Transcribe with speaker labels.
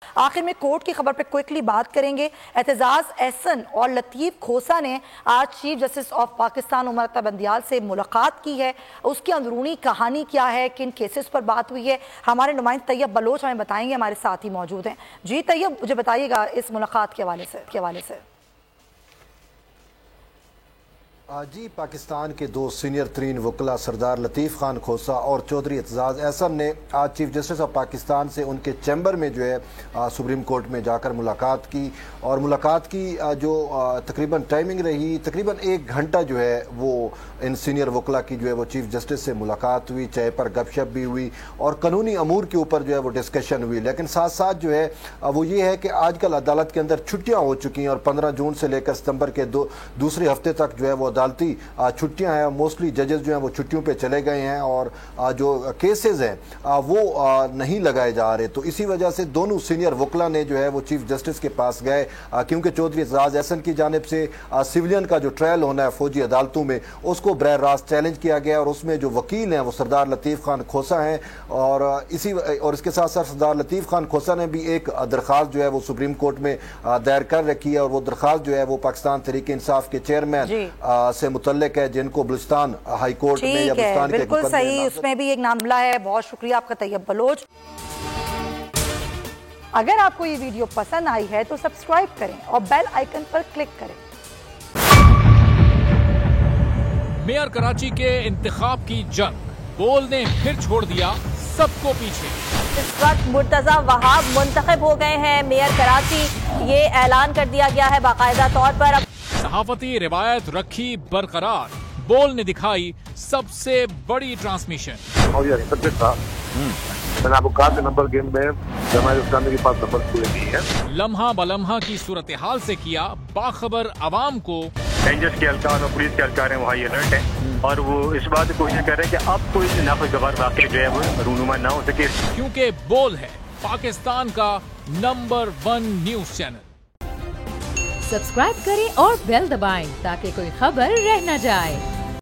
Speaker 1: आखिर में कोर्ट की खबर पर क्विकली बात करेंगे। एतजाज एहसन और लतीफ़ खोसा ने आज chief justice of Pakistan Umar Akhtar Bandial से मुलाकात की है। उसकी अंदरूनी कहानी क्या है, किन केसेस पर बात हुई है, हमारे नुमाइंदे तैयब बलोच हमें बताएंगे, हमारे साथ ही मौजूद हैं। जी तैयब, मुझे बताइएगा इस मुलाकात के हवाले से।
Speaker 2: जी, पाकिस्तान के दो सीनियर तरीन वकला सरदार लतीफ़ खान खोसा और चौधरी एतजाज एहसन ने आज चीफ जस्टिस ऑफ पाकिस्तान से उनके चैम्बर में जो है सुप्रीम कोर्ट में जाकर मुलाकात की। और मुलाकात की जो तकरीबन टाइमिंग रही, तकरीबन 1 घंटा जो है वो इन सीनियर वकला की जो है वो चीफ जस्टिस से मुलाकात हुई, चाय पर गपशप भी हुई और कानूनी अमूर के ऊपर जो है वो डिस्कशन हुई। लेकिन साथ साथ जो है वो ये है कि आजकल अदालत के अंदर छुट्टियाँ हो चुकी हैं और 15 जून से लेकर सितंबर के दूसरे हफ्ते तक जो है वो अदालती छुट्टियां हैं। मोस्टली जजेस जो हैं वो छुट्टियों पे चले गए हैं और जो केसेस हैं वो नहीं लगाए जा रहे। तो इसी वजह से दोनों सीनियर वकला ने जो है वो चीफ जस्टिस के पास गए, क्योंकि चौधरी एतजाज एहसन की जानिब से सिविलियन का जो ट्रायल होना है फौजी अदालतों में उसको बरह रास्त चैलेंज किया गया और उसमें जो वकील हैं वो सरदार लतीफ़ खान खोसा हैं। और इसके साथ साथ सरदार लतीफ़ खान खोसा ने भी एक दरख्वास्त जो है वो सुप्रीम कोर्ट में दायर कर रखी है और वो दरख्वास्त जो है वो पाकिस्तान तहरीक इंसाफ के चेयरमैन से मुतल्लिक है, जिनको बलूचिस्तान हाई कोर्ट में या बलूचिस्तान के
Speaker 1: बिल्कुल सही, उसमें भी एक मामला है। बहुत शुक्रिया आपका तैयब बलोच। अगर आपको ये वीडियो पसंद आई है तो सब्सक्राइब करें और बेल आइकन पर क्लिक करें।
Speaker 3: मेयर कराची के इंतखाब की जंग, बोल ने फिर छोड़ दिया सबको पीछे।
Speaker 4: इस वक्त मुर्तजा वहाब मुंतखब हो गए हैं मेयर कराची, ये ऐलान कर दिया गया है बाकायदा तौर पर। अब
Speaker 3: सहाफती रिवायत रखी बरकरार, बोल ने दिखाई सबसे बड़ी ट्रांसमिशन।
Speaker 5: और ये सब्जेक्ट था, मैंने आपको कहा कि नंबर गेम में जमात इस्लामी के पास नंबर पूरे नहीं है।
Speaker 3: लम्हा बलम्हा की सूरत हाल से किया बाखबर अवाम को।
Speaker 6: रेंजर्स के एहलकार और पुलिस के एहलकार हैं वो हाई अलर्ट है और वो इस बात की कोशिश कर रहे हैं कि अब कोई नाखुशगवार वाक़या जो है वो रूनुमा ना हो सके,
Speaker 3: क्योंकि बोल है पाकिस्तान का नंबर 1 न्यूज चैनल।
Speaker 7: सब्सक्राइब करें और बेल दबाएं ताकि कोई खबर रह न जाए।